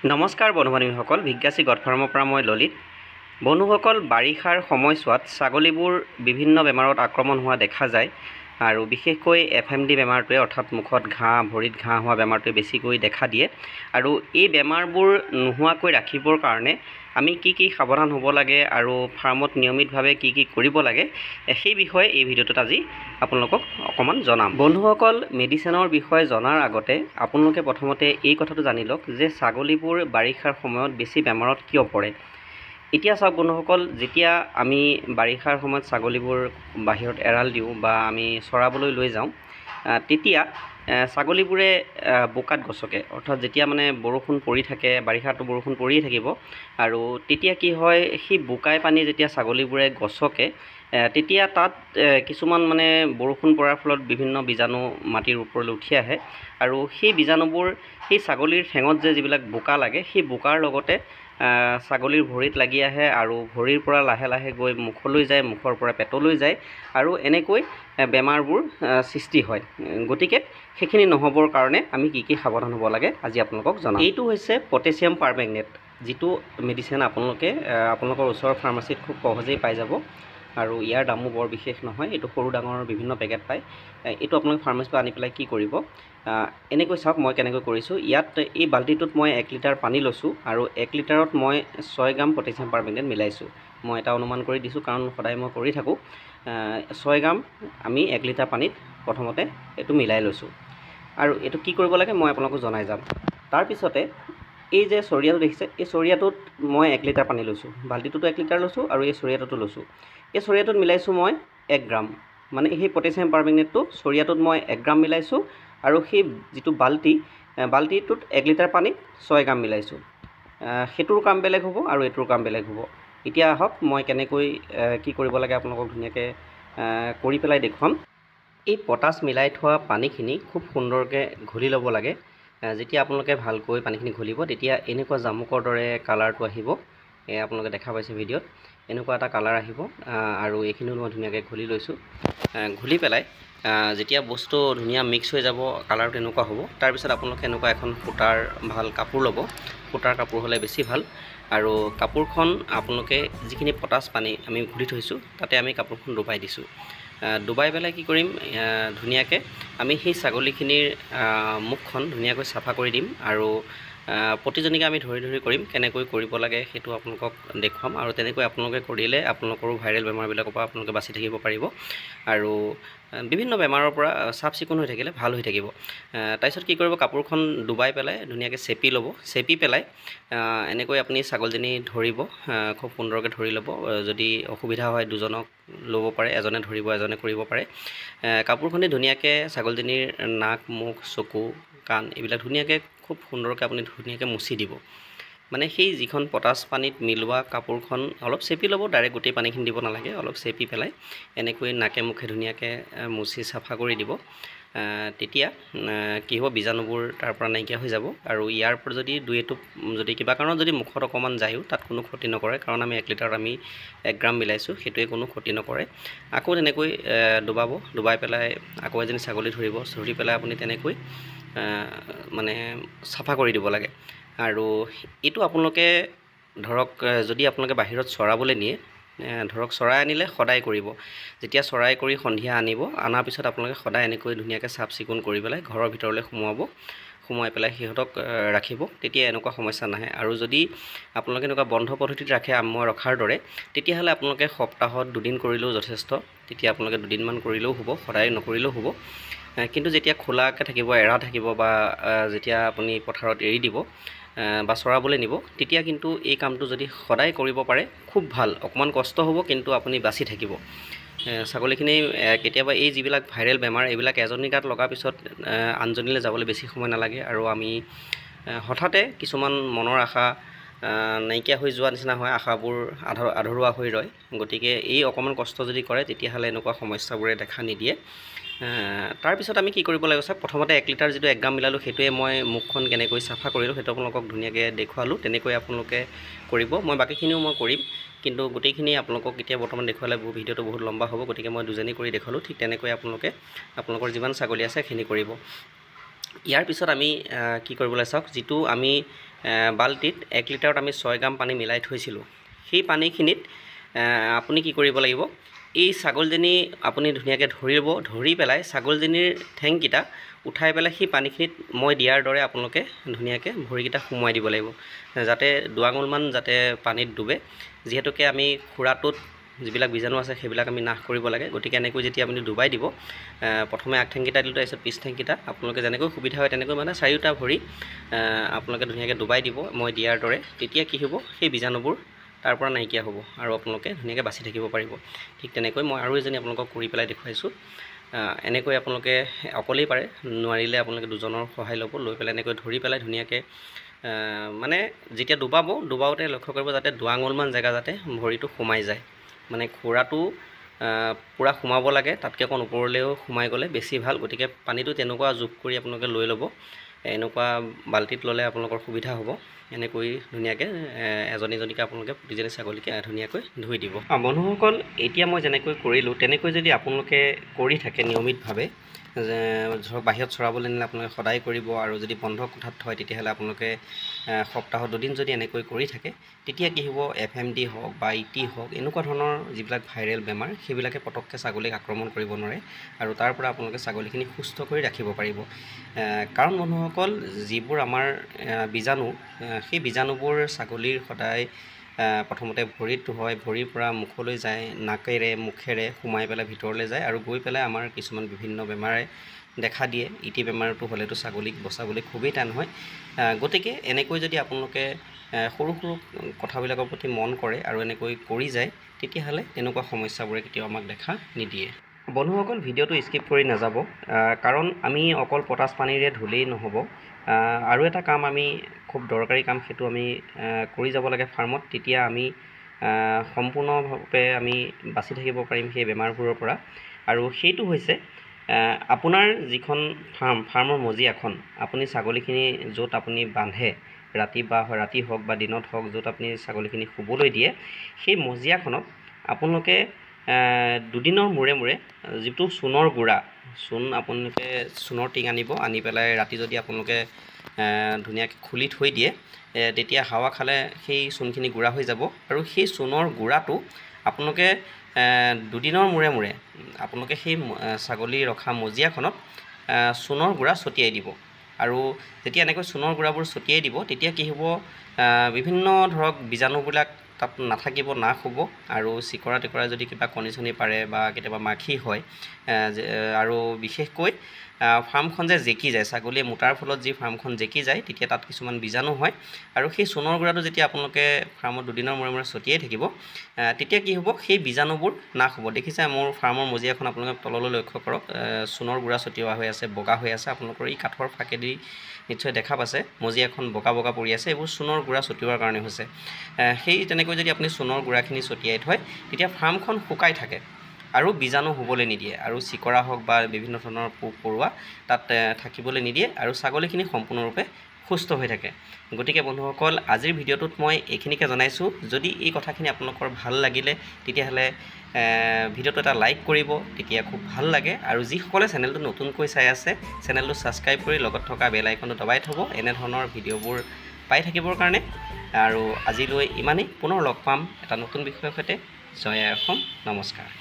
নমস্কাৰ বন্ধু-বান্ধৱীসকল, ভিজ্ঞাচী গড ফাৰ্মৰ পৰা মই ললিত। বন্ধুসকল, বাৰিষাৰ সময়ছোৱাত ছাগলীবোৰ বিভিন্ন বেমাৰত আক্ৰমণ হোৱা দেখা যায় আৰু বিশেষকৈ FMD বেমাৰটোৱে অৰ্থাৎ মুখত ঘাঁ, ভৰিত ঘাঁ হোৱা বেমাৰটোৱে বেছিকৈ দেখা দিয়ে। আৰু এই বেমাৰবোৰ নোহোৱাকৈ ৰাখিবৰ কাৰণে আমি কি সাৱধান হ'ব লাগে আৰু ফাৰ্মত নিয়মিতভাৱে কি কৰিব লাগে সেই বিষয়ে এই ভিডিঅ'টোত আজি আপোনালোকক অকণমান জনাম। বন্ধুসকল, মেডিচিনৰ বিষয়ে জনাৰ আগতে আপোনালোকে প্ৰথমতে এই কথাটো জানি লওক যে ছাগলীবোৰ বাৰিষাৰ সময়ত বেছি বেমাৰত কিয় পৰে। এতিয়া চাওক বন্ধুসকল, যেতিয়া আমি বাৰিষাৰ সময়ত ছাগলীবোৰ বাহিৰত এৰাল দিওঁ বা আমি চৰাবলৈ লৈ যাওঁ, তেতিয়া ছাগলীবোৰে বোকাত গছকে, অৰ্থাৎ যেতিয়া মানে বৰষুণ পৰি থাকে, বাৰিষাতো বৰষুণ পৰিয়ে থাকিব, আৰু তেতিয়া কি হয়, সেই বোকাই পানী যেতিয়া ছাগলীবোৰে গছকে তেতিয়া তাত কিছুমান মানে বৰষুণ পৰাৰ ফলত বিভিন্ন বীজাণু মাটিৰ ওপৰলৈ উঠি আহে আৰু সেই বীজাণুবোৰ সেই ছাগলীৰ ঠেঙত যিবিলাক বোকা লাগে সেই বোকাৰ লগতে ছাগলীৰ ভৰিত লাগি আহে আৰু ভৰিৰ পৰা লাহে লাহে গৈ মুখলৈ যায়, মুখৰ পৰা পেটলৈ যায় আৰু এনেকৈ বেমাৰবোৰ সৃষ্টি হয়। গতিকে সেইখিনি নহ'বৰ কাৰণে আমি কি সাৱধান হ'ব লাগে আজি আপোনালোকক জনাম। এইটো হৈছে পটেছিয়াম পাৰমেংগনেট, যিটো মেডিচিন আপোনালোকৰ ওচৰৰ ফাৰ্মাচীত খুব সহজেই পাই যাব আৰু ইয়াৰ দামো বৰ বিশেষ নহয়। এইটো সৰু ডাঙৰ বিভিন্ন পেকেট পায়। এইটো আপোনালোকে ফাৰ্মাচীৰ পৰা আনি পেলাই কি কৰিব, এনেকৈ চাওক মই কেনেকৈ কৰিছোঁ। ইয়াত এই বাল্টিটোত মই 1 লিটাৰ পানী লৈছোঁ আৰু 1 লিটাৰত মই 6 গ্ৰাম পটেছিয়াম পাৰমেংগনেট মিলাইছোঁ। মই এটা অনুমান কৰি দিছোঁ কাৰণ সদায় মই কৰি থাকোঁ। 6 গ্ৰাম আমি 1 লিটাৰ পানীত প্ৰথমতে এইটো মিলাই লৈছোঁ আৰু এইটো কি কৰিব লাগে মই আপোনালোকক জনাই যাম। তাৰপিছতে এই যে চৰিয়াটো দেখিছে, এই চৰিয়াটোত মই 1 লিটাৰ পানী লৈছোঁ, বাল্টিটোতো 1 লিটাৰ লৈছোঁ আৰু এই চৰিয়াটোতো লৈছোঁ। এই চৰিয়াটোত মিলাইছোঁ মই 1 গ্ৰাম, মানে সেই পটেছিয়াম পাৰমেংগনেটটো চৰিয়াটোত মই 1 গ্ৰাম মিলাইছোঁ আৰু সেই যিটো বাল্টিটোত 1 লিটাৰ পানীত 6 গ্ৰাম মিলাইছোঁ। সেইটোৰ কাম বেলেগ হ'ব আৰু এইটোৰ কাম বেলেগ হ'ব। এতিয়া আহক মই কেনেকৈ কি কৰিব লাগে আপোনালোকক ধুনীয়াকৈ কৰি পেলাই দেখুৱাম। এই পটাছ মিলাই থোৱা পানীখিনি খুব সুন্দৰকৈ ঘুলি ল'ব লাগে। যেতিয়া আপোনালোকে ভালকৈ পানীখিনি ঘুলিব তেতিয়া এনেকুৱা জামুকৰ দৰে কালাৰটো আহিব। আপোনালোকে দেখা পাইছে ভিডিঅ'ত, এনেকুৱা এটা কালাৰ আহিব আৰু এইখিনিও মই ধুনীয়াকৈ ঘুলি লৈছোঁ। ঘুলি পেলাই যেতিয়া বস্তু ধুনীয়া মিক্স হৈ যাব, কালাৰটো এনেকুৱা হ'ব, তাৰপিছত আপোনালোকে এনেকুৱা এখন সূতাৰ ভাল কাপোৰ ল'ব। সূতাৰ কাপোৰ হ'লে বেছি ভাল আৰু কাপোৰখন আপোনালোকে যিখিনি পটাছ পানী আমি ঘুলি থৈছোঁ তাতে আমি কাপোৰখন ডুবাই দিছোঁ। ডুবাই পেলাই কি কৰিম, ধুনীয়াকৈ আমি সেই ছাগলীখিনিৰ মুখখন ধুনীয়াকৈ চাফা কৰি দিম আৰু প্ৰতিজনীকে আমি ধৰি কৰিম। কেনেকৈ কৰিব লাগে সেইটো আপোনালোকক দেখুৱাম আৰু তেনেকৈ আপোনালোকে কৰিলে আপোনালোকৰো ভাইৰেল বেমাৰবিলাকৰ পৰা আপোনালোকে বাচি থাকিব পাৰিব আৰু বিভিন্ন বেমাৰৰ পৰা চাফ চিকুণ হৈ থাকিলে ভাল হৈ থাকিব। তাৰপিছত কি কৰিব, কাপোৰখন ডুবাই পেলাই ধুনীয়াকৈ চেপি ল'ব। চেপি পেলাই এনেকৈ আপুনি ছাগলীজনী ধৰিব, খুব সুন্দৰকৈ ধৰি ল'ব। যদি অসুবিধা হয় দুজনক ল'ব পাৰে, এজনে ধৰিব এজনে কৰিব পাৰে। কাপোৰখনি ধুনীয়াকৈ ছাগলীজনীৰ নাক, মুখ, চকু, কাণ এইবিলাক ধুনীয়াকৈ খুব সুন্দৰকৈ আপুনি ধুনীয়াকৈ মুচি দিব। মানে সেই যিখন পটাছ পানীত মিলোৱা কাপোৰখন অলপ চেপি ল'ব, ডাইৰেক্ট গোটেই পানীখিনি দিব নালাগে, অলপ চেপি পেলাই এনেকৈ নাকে মুখে ধুনীয়াকৈ মুচি চাফা কৰি দিব। তেতিয়া কি হ'ব, বীজাণুবোৰ তাৰ পৰা নাইকিয়া হৈ যাব আৰু ইয়াৰ পৰা যদি দুই এটোপ যদি কিবা কাৰণত যদি মুখত অকণমান যায়ো তাত কোনো ক্ষতি নকৰে, কাৰণ আমি 1 লিটাৰত আমি 1 গ্ৰাম মিলাইছোঁ, সেইটোৱে কোনো ক্ষতি নকৰে। আকৌ তেনেকৈ ডুবাব, ডুবাই পেলাই আকৌ এজনী ছাগলী ধৰিব, ধৰি পেলাই আপুনি তেনেকৈ মানে চাফা কৰি দিব লাগে। আৰু এইটো আপোনালোকে ধৰক যদি আপোনালোকে বাহিৰত চৰাবলৈ নিয়ে, ধৰক চৰাই আনিলে সদায় কৰিব। যেতিয়া চৰাই কৰি সন্ধিয়া আনিব, অনাৰ পিছত আপোনালোকে সদায় এনেকৈ ধুনীয়াকৈ চাফ চিকুণ কৰি পেলাই ঘৰৰ ভিতৰলৈ সোমোৱাই পেলাই সিহঁতক ৰাখিব, তেতিয়া এনেকুৱা সমস্যা নাহে। আৰু যদি আপোনালোকে এনেকুৱা বন্ধ পদ্ধতিত ৰাখে মই ৰখাৰ দৰে, তেতিয়াহ'লে আপোনালোকে সপ্তাহত 2 দিন কৰিলেও যথেষ্ট। তেতিয়া আপোনালোকে 2 দিনমান কৰিলেও হ'ব, সদায় নকৰিলেও হ'ব। কিন্তু যেতিয়া খোলাকৈ থাকিব, এৰা থাকিব বা যেতিয়া আপুনি পথাৰত এৰি দিব বা চৰাবলৈ নিব, তেতিয়া কিন্তু এই কামটো যদি সদায় কৰিব পাৰে খুব ভাল। অকণমান কষ্ট হ'ব কিন্তু আপুনি বাচি থাকিব। ছাগলীখিনি কেতিয়াবা এই যিবিলাক ভাইৰেল বেমাৰ এইবিলাক এজনী গাত লগাৰ পিছত আনজনীলৈ যাবলৈ বেছি সময় নালাগে আৰু আমি হঠাতে কিছুমান মনৰ আশা নাইকিয়া হৈ যোৱা নিচিনা হয়, আশাবোৰ আধৰুৱা হৈ ৰয়। গতিকে এই অকণমান কষ্ট যদি কৰে তেতিয়াহ'লে এনেকুৱা সমস্যাবোৰে দেখা নিদিয়ে। তাৰপিছত আমি কি কৰিব লাগিব, প্ৰথমতে 1 লিটাৰ যিটো 1 গ্ৰাম মিলালোঁ সেইটোৱে মই মুখখন কেনেকৈ চাফা কৰিলোঁ সেইটো আপোনালোকক ধুনীয়াকৈ দেখুৱালোঁ। তেনেকৈ আপোনালোকে কৰিব। মই বাকীখিনিও মই কৰিম, কিন্তু গোটেইখিনি আপোনালোকক এতিয়া বৰ্তমান দেখুৱালে ভিডিঅ'টো বহুত লম্বা হ'ব, গতিকে মই দুজনী কৰি দেখুৱালোঁ। ঠিক তেনেকৈ আপোনালোকৰ যিমান ছাগলী আছে সেইখিনি কৰিব। ইয়াৰ পিছত আমি কি কৰিবলৈ চাওক, যিটো আমি বাল্টিত 1 লিটাৰত আমি 6 গ্ৰাম পানী মিলাই থৈছিলোঁ, সেই পানীখিনিত আপুনি কি কৰিব লাগিব, এই ছাগলজনী আপুনি ধুনীয়াকৈ ধৰিব, ধৰি পেলাই ছাগলজনীৰ ঠেংকেইটা উঠাই পেলাই সেই পানীখিনিত মই দিয়াৰ দৰে আপোনালোকে ধুনীয়াকৈ ভৰিকেইটা সোমোৱাই দিব লাগিব, যাতে 2 আঙুলমান যাতে পানীত ডুবে। যিহেতুকে আমি খুৰাটোত যিবিলাক বীজাণু আছে সেইবিলাক আমি নাশ কৰিব লাগে, গতিকে এনেকৈ যেতিয়া আপুনি ডুবাই দিব, প্ৰথমে আগ ঠেংকেইটা দিলোঁ, তাৰপিছত পিছ ঠেংকেইটা, আপোনালোকে যেনেকৈ সুবিধা হয় তেনেকৈ মানে 4টা ভৰি আপোনালোকে ধুনীয়াকৈ ডুবাই দিব মই দিয়াৰ দৰে। তেতিয়া কি হ'ব, সেই বীজাণুবোৰ তাৰ পৰা নাইকিয়া হ'ব আৰু আপোনালোকে ধুনীয়াকৈ বাচি থাকিব পাৰিব। ঠিক তেনেকৈ মই আৰু এজনী আপোনালোকক কৰি পেলাই দেখুৱাইছোঁ। এনেকৈ আপোনালোকে অকলেই পাৰে, নোৱাৰিলে আপোনালোকে দুজনৰ সহায় ল'ব, লৈ পেলাই এনেকৈ ধৰি পেলাই ধুনীয়াকৈ মানে যেতিয়া ডুবাওঁতে লক্ষ্য কৰিব যাতে 2 আঙুলমান জেগা যাতে ভৰিটো সোমাই যায়, মানে খুৰাটো পূৰা সোমাব লাগে, তাতকৈ অকণ ওপৰলৈও সোমাই গ'লে বেছি ভাল। গতিকে পানীটো তেনেকুৱা জোখ কৰি আপোনালোকে লৈ ল'ব, এনেকুৱা বাল্টিত ল'লে আপোনালোকৰ সুবিধা হ'ব। এনেকৈ ধুনীয়াকৈ এজনীজনীকৈ আপোনালোকে প্ৰতিজনী ছাগলীকে ধুনীয়াকৈ ধুই দিব। বন্ধুসকল, এতিয়া মই যেনেকৈ কৰিলোঁ তেনেকৈ যদি আপোনালোকে কৰি থাকে নিয়মিতভাৱে, ধৰক বাহিৰত চৰাবলৈ নিলে আপোনালোকে সদায় কৰিব, আৰু যদি বন্ধ কোঠাত থয় তেতিয়াহ'লে আপোনালোকে সপ্তাহত 2 দিন যদি এনেকৈ কৰি থাকে, তেতিয়া কি হ'ব, FMD হওক বা ET হওক, এনেকুৱা ধৰণৰ যিবিলাক ভাইৰেল বেমাৰ সেইবিলাকে পটককৈ ছাগলীক আক্ৰমণ কৰিব নোৱাৰে, আৰু তাৰ পৰা আপোনালোকে ছাগলীখিনি সুস্থ কৰি ৰাখিব পাৰিব। কাৰণ বন্ধুসকল, যিবোৰ আমাৰ বীজাণু, সেই বীজাণুবোৰ ছাগলীৰ সদায় প্ৰথমতে ভৰিত হয়, ভৰিৰ পৰা মুখলৈ যায়, নাকেৰে মুখেৰে সোমাই পেলাই ভিতৰলৈ যায়, আৰু গৈ পেলাই আমাৰ কিছুমান বিভিন্ন বেমাৰে দেখা দিয়ে। ET বেমাৰটো হ'লেতো ছাগলীক বচাবলৈ খুবেই টান হয়। গতিকে এনেকৈ যদি আপোনালোকে সৰু সৰু কথাবিলাকৰ প্ৰতি মন কৰে আৰু এনেকৈ কৰি যায়, তেতিয়াহ'লে তেনেকুৱা সমস্যাবোৰে কেতিয়াও আমাক দেখা নিদিয়ে। বন্ধুসকল, ভিডিঅ'টো স্কিপ কৰি নাযাব, কাৰণ আমি অকল পটাছ পানীৰে ধুলেই নহ'ব। আৰু এটা কাম আমি খুব দৰকাৰী কাম, সেইটো আমি কৰি যাব লাগে ফাৰ্মত। তেতিয়া আমি সম্পূৰ্ণভাৱে আমি বাচি থাকিব পাৰিম সেই বেমাৰবোৰৰ পৰা। আৰু সেইটো হৈছে আপোনাৰ যিখন ফাৰ্মৰ মজিয়াখন, আপুনি ছাগলীখিনি য'ত আপুনি বান্ধে, ৰাতি হওক বা দিনত হওক, য'ত আপুনি ছাগলীখিনি শুবলৈ দিয়ে, সেই মজিয়াখনত আপোনালোকে 2 দিনৰ মূৰে মূৰে যিটো চূণৰ গুড়া, আপোনালোকে চূণৰ টিং আনি পেলাই ৰাতি যদি আপোনালোকে ধুনীয়াকৈ খুলি থৈ দিয়ে, তেতিয়া হাৱা খালে সেই চূণখিনি গুড়া হৈ যাব, আৰু সেই চূণৰ গুড়াটো আপোনালোকে 2 দিনৰ মূৰে মূৰে আপোনালোকে সেই ছাগলী ৰখা মজিয়াখনত চূণৰ গুড়া ছটিয়াই দিব। আৰু যেতিয়া এনেকৈ চূণৰ গুড়াবোৰ ছটিয়াই দিব, তেতিয়া কি হ'ব, বিভিন্ন ধৰক বীজাণুবিলাক তাত নাথাকিব, নাশ হ'ব। আৰু চিকৰা টিকৰা যদি কিবা কণী চণী পাৰে বা কেতিয়াবা মাখি হয়, আৰু বিশেষকৈ ফাৰ্মখন যে জেকি যায়, ছাগলীয়ে মুতাৰ ফলত যি ফাৰ্মখন জেকি যায়, তেতিয়া তাত কিছুমান বীজাণু হয়। আৰু সেই চূণৰ গুড়াটো যেতিয়া আপোনালোকে ফাৰ্মত 2 দিনৰ মূৰে মূৰে ছটিয়াই থাকিব, তেতিয়া কি হ'ব, সেই বীজাণুবোৰ নাশ হ'ব। দেখিছে মোৰ ফাৰ্মৰ মজিয়াখন আপোনালোকে তললৈ লক্ষ্য কৰক, চূণৰ গুড়া ছটিওৱা হৈ আছে, বগা হৈ আছে। আপোনালোকৰ এই কাঠৰ ফাকেদি নিশ্চয় দেখা পাইছে মজিয়াখন বগা বগা পৰি আছে, এইবোৰ চূণৰ গুড়া ছটিওৱাৰ কাৰণে হৈছে। সেই তেনেকৈ যদি আপুনি চূণৰ গুড়াখিনি ছটিয়াই থয়, তেতিয়া ফাৰ্মখন শুকাই থাকে আৰু বীজাণু হ'বলৈ নিদিয়ে, আৰু চিকৰা হওক বা বিভিন্ন ধৰণৰ পোক পৰুৱা তাত থাকিবলৈ নিদিয়ে, আৰু ছাগলীখিনি সম্পূৰ্ণৰূপে সুস্থ হৈ থাকে। গতিকে বন্ধুসকল, আজিৰ ভিডিঅ'টোত মই এইখিনিকে জনাইছোঁ। যদি এই কথাখিনি আপোনালোকৰ ভাল লাগিলে, তেতিয়াহ'লে ভিডিঅ'টো এটা লাইক কৰিব, তেতিয়া খুব ভাল লাগে। আৰু যিসকলে চেনেলটো নতুনকৈ চাই আছে, চেনেলটো ছাবস্ক্ৰাইব কৰি লগত থকা বেল আইকনটো দবাই থ'ব, এনেধৰণৰ ভিডিঅ'বোৰ পাই থাকিবৰ কাৰণে। আৰু আজিলৈ ইমানেই, পুনৰ লগ পাম এটা নতুন বিষয়ৰ সৈতে। জয় আই অসম, নমস্কাৰ।